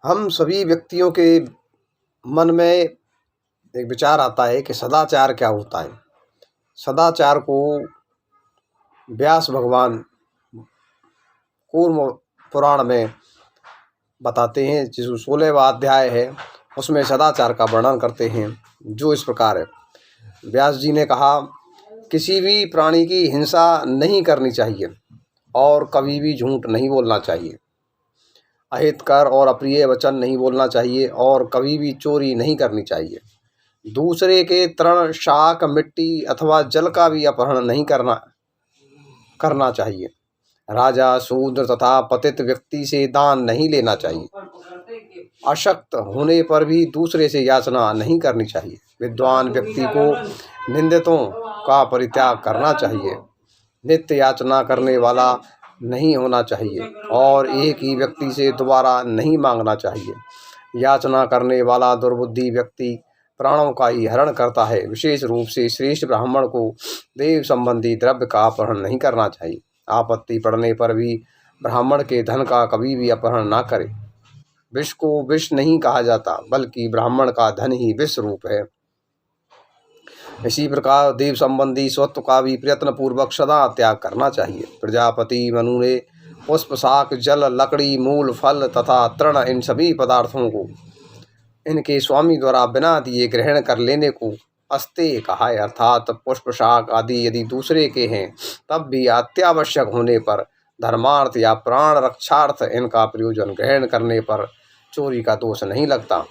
हम सभी व्यक्तियों के मन में एक विचार आता है कि सदाचार क्या होता है। सदाचार को व्यास भगवान कूर्म पुराण में बताते हैं, जिस 16वां अध्याय है उसमें सदाचार का वर्णन करते हैं, जो इस प्रकार है। व्यास जी ने कहा, किसी भी प्राणी की हिंसा नहीं करनी चाहिए और कभी भी झूठ नहीं बोलना चाहिए, अहितकर और अप्रिय वचन नहीं बोलना चाहिए और कभी भी चोरी नहीं करनी चाहिए। दूसरे के तृण, शाक, मिट्टी अथवा जल का भी अपहरण नहीं करना चाहिए। राजा, शूद्र तथा पतित व्यक्ति से दान नहीं लेना चाहिए। अशक्त होने पर भी दूसरे से याचना नहीं करनी चाहिए। विद्वान व्यक्ति को निंदितों का परित्याग करना चाहिए। नित्य याचना करने वाला नहीं होना चाहिए और एक ही व्यक्ति से दोबारा नहीं मांगना चाहिए। याचना करने वाला दुर्बुद्धि व्यक्ति प्राणों का ही हरण करता है। विशेष रूप से श्रेष्ठ ब्राह्मण को देव संबंधी द्रव्य का अपहरण नहीं करना चाहिए। आपत्ति पड़ने पर भी ब्राह्मण के धन का कभी भी अपहरण ना करे। विष को विष नहीं कहा जाता, बल्कि ब्राह्मण का धन ही विष रूप है। इसी प्रकार देव संबंधी स्वत्व का भी प्रयत्न पूर्वक सदा त्याग करना चाहिए। प्रजापति मनु ने पुष्प, शाक, जल, लकड़ी, मूल, फल तथा तृण, इन सभी पदार्थों को इनके स्वामी द्वारा बिना दिए ग्रहण कर लेने को अस्तेय कहा है। अर्थात पुष्प, शाक आदि यदि दूसरे के हैं तब भी अत्यावश्यक होने पर, धर्मार्थ या प्राण रक्षार्थ इनका प्रयोजन ग्रहण करने पर चोरी का दोष नहीं लगता।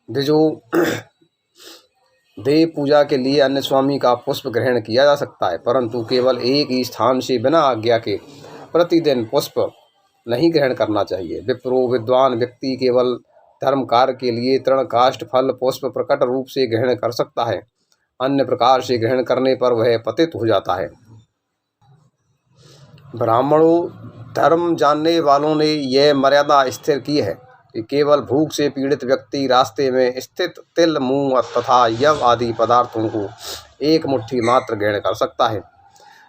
द्विजो देव पूजा के लिए अन्य स्वामी का पुष्प ग्रहण किया जा सकता है, परंतु केवल एक ही स्थान से बिना आज्ञा के प्रतिदिन पुष्प नहीं ग्रहण करना चाहिए। विप्रो, विद्वान व्यक्ति केवल धर्म कार्य के लिए तृण, काष्ठ, फल, पुष्प प्रकट रूप से ग्रहण कर सकता है। अन्य प्रकार से ग्रहण करने पर वह पतित हो जाता है। ब्राह्मणों, धर्म जानने वालों ने यह मर्यादा स्थिर की है कि केवल भूख से पीड़ित व्यक्ति रास्ते में स्थित तिल, मूंग तथा यव आदि पदार्थों को एक मुट्ठी मात्र ग्रहण कर सकता है।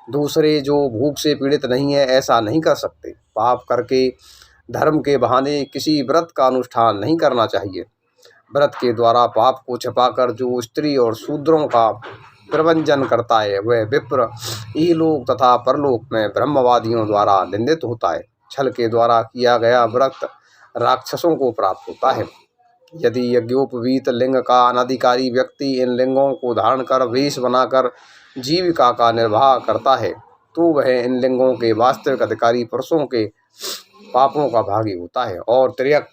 दूसरे जो भूख से पीड़ित नहीं है ऐसा नहीं कर सकते। पाप करके धर्म के बहाने किसी व्रत का अनुष्ठान नहीं करना चाहिए। व्रत के द्वारा पाप को छिपाकर जो स्त्री और शूद्रों का प्रवंचन करता है वह विप्र इहलोक तथा परलोक में ब्रह्मवादियों द्वारा निंदित होता है। छल के द्वारा किया गया व्रत राक्षसों को प्राप्त होता है। यदि यज्ञोपवीत लिंग का अनधिकारी व्यक्ति इन लिंगों को धारण कर वेश बनाकर जीविका का निर्वाह करता है तो वह इन लिंगों के वास्तविक अधिकारी पुरुषों के पापों का भागी होता है और त्र्यक,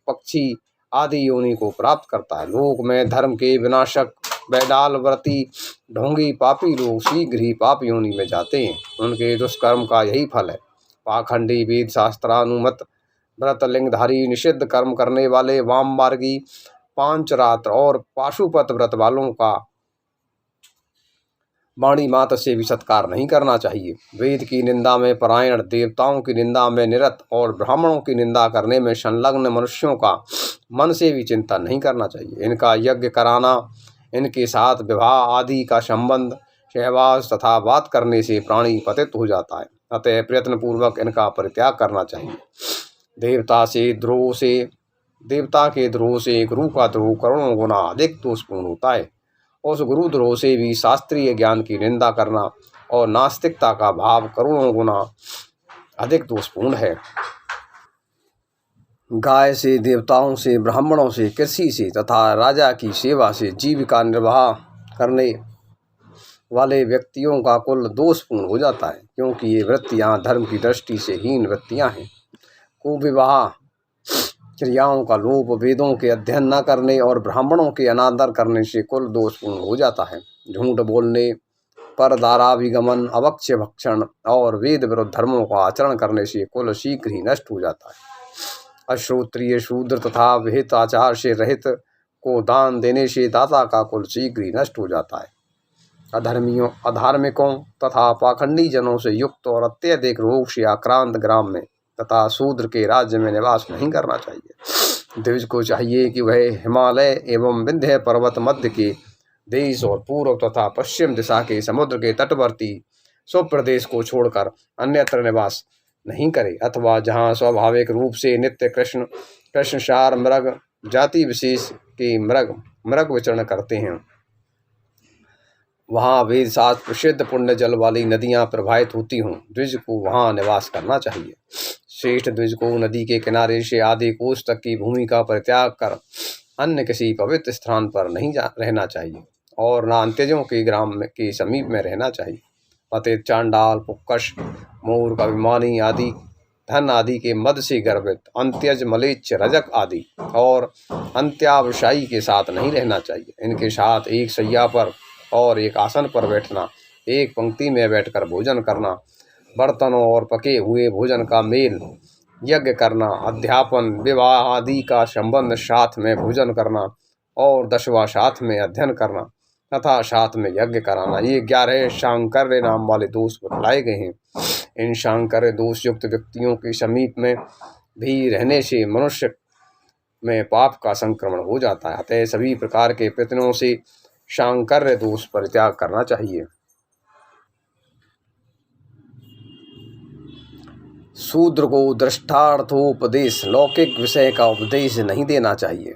पक्षी आदि योनि को प्राप्त करता है। लोक में धर्म के विनाशक बैडाल व्रती ढोंगी पापी लोग शीघ्र ही पाप योनि में जाते हैं। उनके दुष्कर्म का यही फल है। पाखंडी, वेद शास्त्रानुमत व्रत लिंगधारी, निषिद्ध कर्म करने वाले, वाम मार्गी, पांचरात्र और पाशुपत व्रत वालों का वाणी मात्र से भी सत्कार नहीं करना चाहिए। वेद की निंदा में परायण, देवताओं की निंदा में निरत और ब्राह्मणों की निंदा करने में संलग्न मनुष्यों का मन से भी चिंतन नहीं करना चाहिए। इनका यज्ञ कराना, इनके साथ विवाह आदि का संबंध, सहवास तथा बात करने से प्राणी पतित हो जाता है। अतः प्रयत्न पूर्वक इनका परित्याग करना चाहिए। देवता के द्रोह से गुरु का द्रोह करोड़ों गुना अधिक दोषपूर्ण होता है। उस गुरु द्रोह से भी शास्त्रीय ज्ञान की निंदा करना और नास्तिकता का भाव करोड़ों गुना अधिक दोषपूर्ण है। गाय से, देवताओं से, ब्राह्मणों से, कृषि से तथा राजा की सेवा से जीविका निर्वाह करने वाले व्यक्तियों का कुल दोषपूर्ण हो जाता है, क्योंकि ये वृत्तियां धर्म की दृष्टि से हीन वृत्तियां हैं। कुविवाह क्रियाओं का लोभ, वेदों के अध्ययन न करने और ब्राह्मणों के अनादर करने से कुल दोषपूर्ण हो जाता है। झूठ बोलने, परदाराभिगमन, अवक्ष्य भक्षण और वेद विरुद्ध धर्मों का आचरण करने से कुल शीघ्र ही नष्ट हो जाता है। अश्रोत्रिय, शूद्र तथा विहित आचार से रहित को दान देने से दाता का कुल शीघ्र ही नष्ट हो जाता है। अधार्मिकों तथा पाखंडी जनों से युक्त और अत्यधिक रोग से आक्रांत ग्राम में तथा शूद्र के राज्य में निवास नहीं करना चाहिए। द्विज को चाहिए कि वह हिमालय एवं विंध्य पर्वत मध्य के देश और पूर्व तथा पश्चिम दिशा के समुद्र के तटवर्ती सुप्रदेश को छोड़कर अन्यत्र निवास नहीं करे, अथवा जहाँ स्वाभाविक रूप से नित्य कृष्णसार मृग जाति विशेष के मृग विचरण करते हैं, वहाँ वेद शास्त्र प्रसिद्ध पुण्य जल वाली नदियाँ प्रवाहित होती हों, द्विज को वहाँ निवास करना चाहिए। श्रेष्ठ द्विज को नदी के किनारे से आधे कोस तक की भूमि का परित्याग कर अन्य किसी पवित्र स्थान पर नहीं रहना चाहिए और न अंत्यजों के ग्राम के समीप में रहना चाहिए। अतः चांडाल, पुक्कश, मूर्ख, अभिमानी आदि, धन आदि के मद से गर्वित, अंत्यज, मलेच्छ, रजक आदि और अंत्यावसायी के साथ नहीं रहना चाहिए। इनके साथ एक शैया पर और एक आसन पर बैठना, एक पंक्ति में बैठकर भोजन करना, बर्तनों और पके हुए भोजन का मेल, यज्ञ करना, अध्यापन, विवाह आदि का संबंध, साथ में भोजन करना और 10वां साथ में अध्ययन करना तथा साथ में यज्ञ कराना, ये 11 शांकर्य नाम वाले दोष बतलाए गए हैं। इन शांकर्य दोष युक्त व्यक्तियों के समीप में भी रहने से मनुष्य में पाप का संक्रमण हो जाता है। अतः सभी प्रकार के प्रयत्नों से शांकर्य दोष परित्याग करना चाहिए। शूद्र को दृष्टार्थोपदेश, लौकिक विषय का उपदेश नहीं देना चाहिए।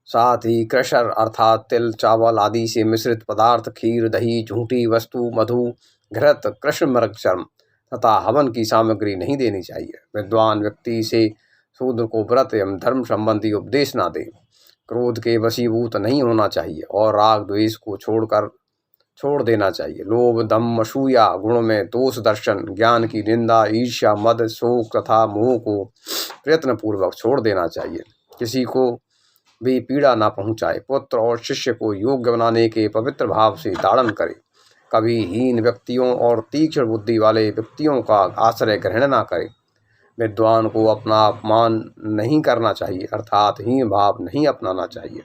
साथ ही क्रशर अर्थात तिल, चावल आदि से मिश्रित पदार्थ, खीर, दही, झूठी वस्तु, मधु, घृत, कृष्ण मृग चर्म तथा हवन की सामग्री नहीं देनी चाहिए। विद्वान व्यक्ति से शूद्र को व्रत एवं धर्म संबंधी उपदेश ना दे। क्रोध के वशीभूत नहीं होना चाहिए और राग द्वेष को छोड़ देना चाहिए। लोभ, दम्भ, असूया, गुण में दोष दर्शन, ज्ञान की निंदा, ईर्ष्या, मद, शोक तथा मोह को प्रयत्न पूर्वक छोड़ देना चाहिए। किसी को भी पीड़ा ना पहुँचाए। पुत्र और शिष्य को योग्य बनाने के पवित्र भाव से ताड़न करे। कभी हीन व्यक्तियों और तीक्ष्ण बुद्धि वाले व्यक्तियों का आश्रय ग्रहण ना करे। विद्वान को अपना अपमान नहीं करना चाहिए, अर्थात हीन भाव नहीं अपनाना चाहिए।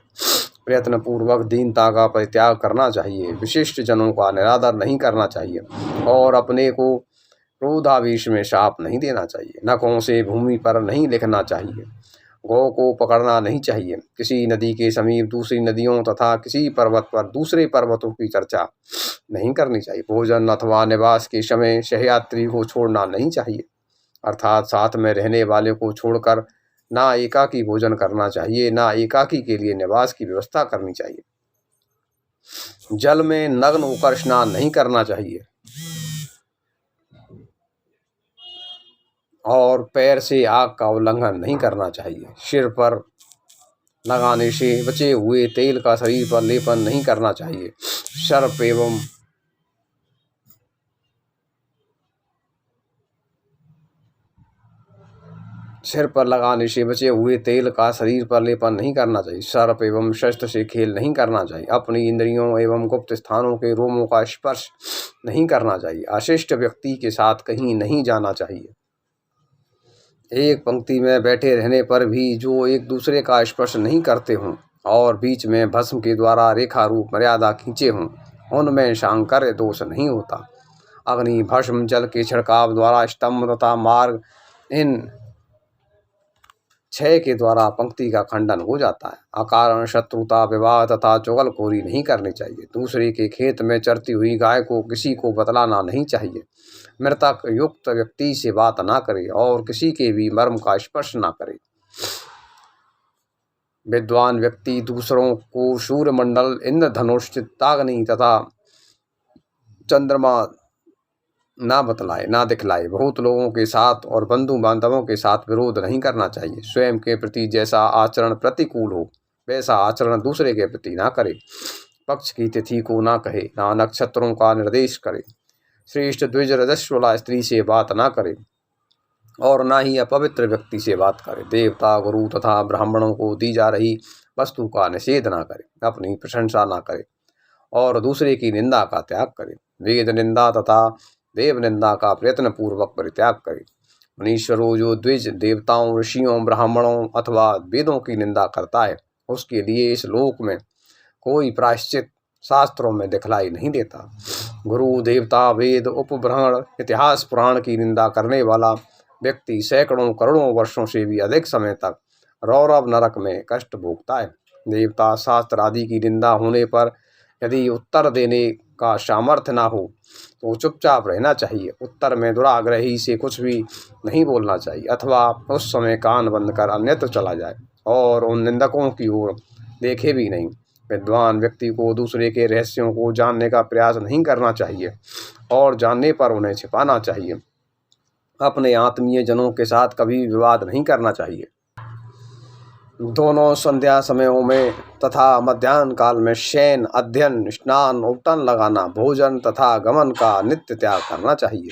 प्रयत्न पूर्वक दीनता का परित्याग करना चाहिए। विशिष्ट जनों का निरादर नहीं करना चाहिए और अपने को क्रोधावेश में शाप नहीं देना चाहिए। नखों से भूमि पर नहीं लिखना चाहिए। गौ को पकड़ना नहीं चाहिए। किसी नदी के समीप दूसरी नदियों तथा किसी पर्वत पर दूसरे पर्वतों की चर्चा नहीं करनी चाहिए। भोजन अथवा निवास के समय सहयात्री को छोड़ना नहीं चाहिए, अर्थात साथ में रहने वाले को छोड़कर ना एकाकी भोजन करना चाहिए, ना एकाकी के लिए निवास की व्यवस्था करनी चाहिए। जल में नग्न होकर स्नान नहीं करना चाहिए और पैर से आग का उल्लंघन नहीं करना चाहिए। सिर पर लगाने से बचे हुए तेल का शरीर पर लेपन नहीं करना चाहिए। सर्प एवं सिर पर लगाने से बचे हुए तेल का शरीर पर लेपन नहीं करना चाहिए। सर्प एवं शस्त्र से खेल नहीं करना चाहिए। अपनी इंद्रियों एवं गुप्त स्थानों के रोमों का स्पर्श नहीं करना चाहिए। अशिष्ट व्यक्ति के साथ कहीं नहीं जाना चाहिए। एक पंक्ति में बैठे रहने पर भी जो एक दूसरे का स्पर्श नहीं करते हों और बीच में भस्म के द्वारा रेखा रूप मर्यादा खींचे हों, उनमें शांकर्य दोष नहीं होता। अग्नि, भस्म, जल के छिड़काव द्वारा स्तंभ तथा मार्ग, इन 6 के द्वारा पंक्ति का खंडन हो जाता है। अकारण शत्रुता, विवाह तथा चुगलखोरी नहीं करनी चाहिए। दूसरे के खेत में चरती हुई गाय को किसी को बतलाना नहीं चाहिए। मृतक युक्त व्यक्ति से बात ना करे और किसी के भी मर्म का स्पर्श ना करे। विद्वान व्यक्ति दूसरों को सूर्यमंडल, इंद्रधनुष, चित्ताग्नि तथा चंद्रमा ना बतलाए, ना दिखलाए। बहुत लोगों के साथ और बंधु बांधवों के साथ विरोध नहीं करना चाहिए। स्वयं के प्रति जैसा आचरण प्रतिकूल हो वैसा आचरण दूसरे के प्रति ना करे। पक्ष की तिथि को ना कहे, ना नक्षत्रों का निर्देश करे। श्रेष्ठ द्विज रजस्वला स्त्री से बात ना करे और ना ही अपवित्र व्यक्ति से बात करे। देवता, गुरु तथा ब्राह्मणों को दी जा रही वस्तु का निषेध ना करे। अपनी प्रशंसा ना करे और दूसरे की निंदा का त्याग करे। वेद निंदा तथा देव निंदा का प्रयत्न पूर्वक परित्याग करे। मनीश्वरों, जो द्विज, देवताओं, ऋषियों, ब्राह्मणों अथवा वेदों की निंदा करता है, उसके लिए इस लोक में कोई प्रायश्चित शास्त्रों में दिखलाई नहीं देता। गुरु, देवता, वेद, उपब्रह्मण, इतिहास, पुराण की निंदा करने वाला व्यक्ति सैकड़ों करोड़ों वर्षों से भी अधिक समय तक रौरव नरक में कष्ट भोगता है। देवता, शास्त्र आदि की निंदा होने पर यदि उत्तर देने का सामर्थ्य ना हो तो चुपचाप रहना चाहिए। उत्तर में दुराग्रही से कुछ भी नहीं बोलना चाहिए अथवा उस समय कान बंद कर अन्यत्र चला जाए और उन निंदकों की ओर देखे भी नहीं। विद्वान व्यक्ति को दूसरे के रहस्यों को जानने का प्रयास नहीं करना चाहिए और जानने पर उन्हें छिपाना चाहिए। अपने आत्मीय जनों के साथ कभी विवाद नहीं करना चाहिए। दोनों संध्या समयों में तथा मध्याह्न काल में शयन, अध्ययन, स्नान, उपटन लगाना, भोजन तथा गमन का नित्य त्याग करना चाहिए।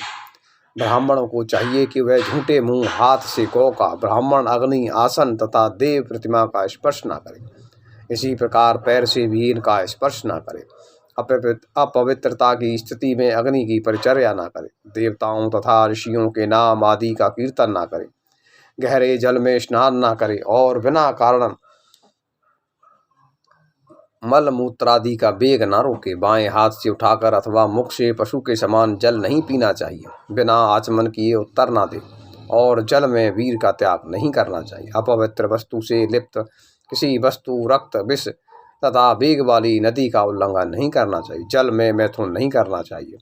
ब्राह्मणों को चाहिए कि वह झूठे मुंह हाथ से गौ का, ब्राह्मण, अग्नि, आसन तथा देव प्रतिमा का स्पर्श न करे। इसी प्रकार पैर से भी इनका स्पर्श न करे। अपवित्रता की स्थिति में अग्नि की परिचर्या न करे। देवताओं तथा ऋषियों के नाम आदि का कीर्तन न करे। गहरे जल में स्नान न करे और बिना कारण मल मूत्रादि का वेग न रोके। बाएं हाथ से उठाकर अथवा मुख से पशु के समान जल नहीं पीना चाहिए। बिना आचमन किए उत्तर न दे और जल में वीर का त्याग नहीं करना चाहिए। अपवित्र वस्तु से लिप्त किसी वस्तु, रक्त, विष तथा वेग वाली नदी का उल्लंघन नहीं करना चाहिए। जल में मैथुन नहीं करना चाहिए।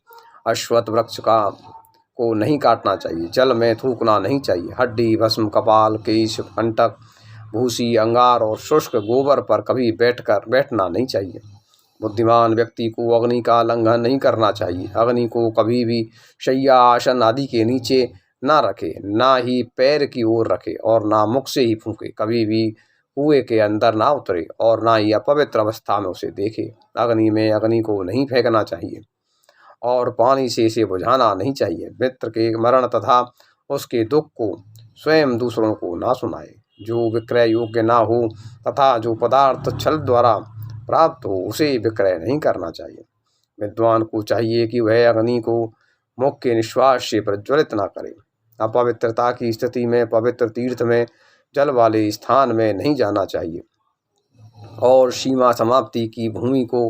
अश्वत्थ वृक्ष को नहीं काटना चाहिए। जल में थूकना नहीं चाहिए। हड्डी, भस्म, कपाल, केश, कंटक, भूसी, अंगार और शुष्क गोबर पर कभी बैठना नहीं चाहिए। बुद्धिमान व्यक्ति को अग्नि का उल्लंघन नहीं करना चाहिए। अग्नि को कभी भी शैया, आसन आदि के नीचे ना रखे, ना ही पैर की ओर रखे और ना मुख से ही फूंके। कभी भी कुएं के अंदर ना उतरे और ना ही अपवित्र अवस्था में उसे देखे। अग्नि में अग्नि को नहीं फेंकना चाहिए और पानी से इसे बुझाना नहीं चाहिए। मित्र के मरण तथा उसके दुख को स्वयं दूसरों को ना सुनाए। जो विक्रय योग्य ना हो तथा जो पदार्थ छल द्वारा प्राप्त हो उसे विक्रय नहीं करना चाहिए। विद्वान को चाहिए कि वह अग्नि को मुख के निश्वास से प्रज्वलित ना करे। अपवित्रता की स्थिति में पवित्र तीर्थ में, जल वाले स्थान में नहीं जाना चाहिए और सीमा समाप्ति की भूमि को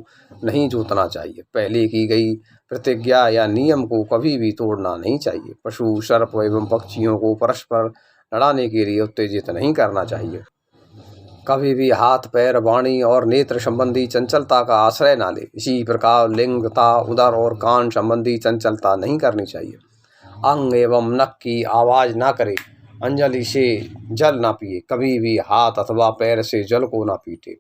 नहीं जोतना चाहिए। पहले की गई प्रतिज्ञा या नियम को कभी भी तोड़ना नहीं चाहिए। पशु, सर्प एवं पक्षियों को परस्पर लड़ाने के लिए उत्तेजित नहीं करना चाहिए। कभी भी हाथ, पैर, वाणी और नेत्र संबंधी चंचलता का आश्रय ना ले। इसी प्रकार लिंग तथा उदर और कान संबंधी चंचलता नहीं करनी चाहिए। अंग एवं नख की आवाज ना करे। अंजलि से जल ना पिए। कभी भी हाथ अथवा पैर से जल को ना पीटे।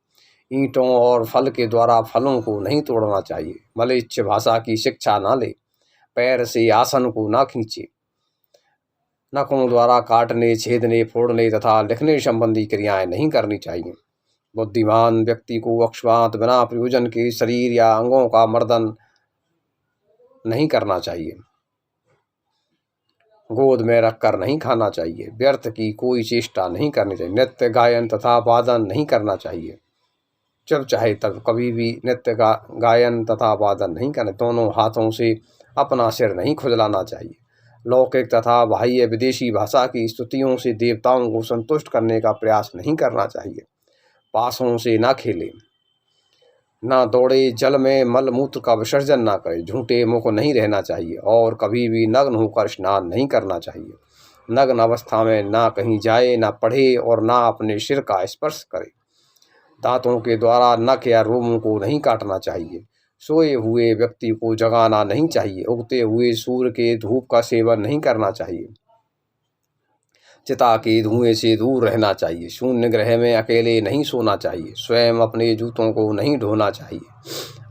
ईंटों और फल के द्वारा फलों को नहीं तोड़ना चाहिए। मलेच्छ भाषा की शिक्षा ना ले। पैर से आसन को ना खींचे। नखों द्वारा काटने, छेदने, फोड़ने तथा लिखने संबंधी क्रियाएं नहीं करनी चाहिए। बुद्धिमान व्यक्ति को अक्षमात बिना प्रयोजन के शरीर या अंगों का मर्दन नहीं करना चाहिए। गोद में रखकर नहीं खाना चाहिए। व्यर्थ की कोई चेष्टा नहीं करनी चाहिए। नृत्य, गायन तथा वादन नहीं करना चाहिए। जब चाहे तब कभी भी नृत्य, गायन तथा वादन नहीं करने। दोनों हाथों से अपना सिर नहीं खुजलाना चाहिए। लौकिक तथा बाह्य विदेशी भाषा की स्तुतियों से देवताओं को संतुष्ट करने का प्रयास नहीं करना चाहिए। पासों से ना खेले, ना दौड़े, जल में मल मूत्र का विसर्जन ना करे। झूठे मुख नहीं रहना चाहिए और कभी भी नग्न होकर स्नान नहीं करना चाहिए। नग्न अवस्था में ना कहीं जाए, ना पढ़े और ना अपने सिर का स्पर्श करे। दांतों के द्वारा नख या रोमों को नहीं काटना चाहिए। सोए हुए व्यक्ति को जगाना नहीं चाहिए। उगते हुए सूर्य के धूप का सेवन नहीं करना चाहिए। चिता के धुएं से दूर रहना चाहिए। शून्य ग्रह में अकेले नहीं सोना चाहिए। स्वयं अपने जूतों को नहीं धोना चाहिए।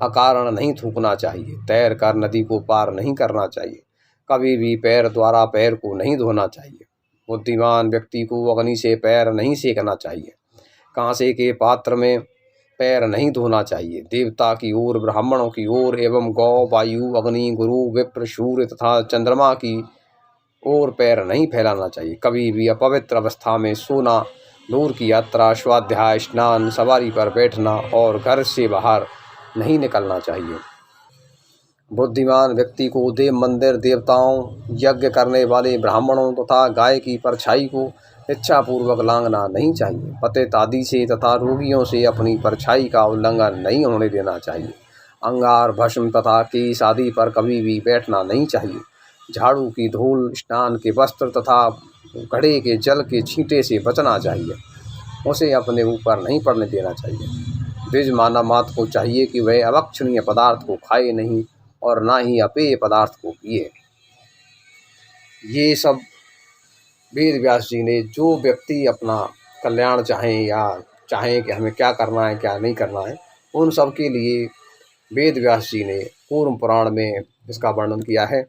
अकारण नहीं थूकना चाहिए। तैर कर नदी को पार नहीं करना चाहिए। कभी भी पैर द्वारा पैर को नहीं धोना चाहिए। बुद्धिमान व्यक्ति को अग्नि से पैर नहीं सेकना चाहिए। कांसे के पात्र में पैर नहीं धोना चाहिए। देवता की ओर, ब्राह्मणों की ओर एवं गौ, वायु, अग्नि, गुरु, विप्र, सूर्य तथा चंद्रमा की ओर पैर नहीं फैलाना चाहिए। कभी भी अपवित्र अवस्था में सोना, दूर की यात्रा, स्वाध्याय, स्नान, सवारी पर बैठना और घर से बाहर नहीं निकलना चाहिए। बुद्धिमान व्यक्ति को देव मंदिर, देवताओं, यज्ञ करने वाले ब्राह्मणों तथा गाय की परछाई को इच्छापूर्वक लांघना नहीं चाहिए। पतित आदि से तथा रोगियों से अपनी परछाई का उल्लंघन नहीं होने देना चाहिए। अंगार, भस्म तथा केश आदि पर कभी भी बैठना नहीं चाहिए। झाड़ू की धूल, स्नान के वस्त्र तथा घड़े के जल के छींटे से बचना चाहिए। उसे अपने ऊपर नहीं पड़ने देना चाहिए। द्विज मानव मात्र को चाहिए कि वह अभक्षणीय पदार्थ को खाए नहीं और ना ही अपेय पदार्थ को पिए। ये सब वेद व्यास जी ने, जो व्यक्ति अपना कल्याण चाहें या चाहें कि हमें क्या करना है क्या नहीं करना है, उन सब के लिए वेद व्यास जी ने कूर्म पुराण में इसका वर्णन किया है।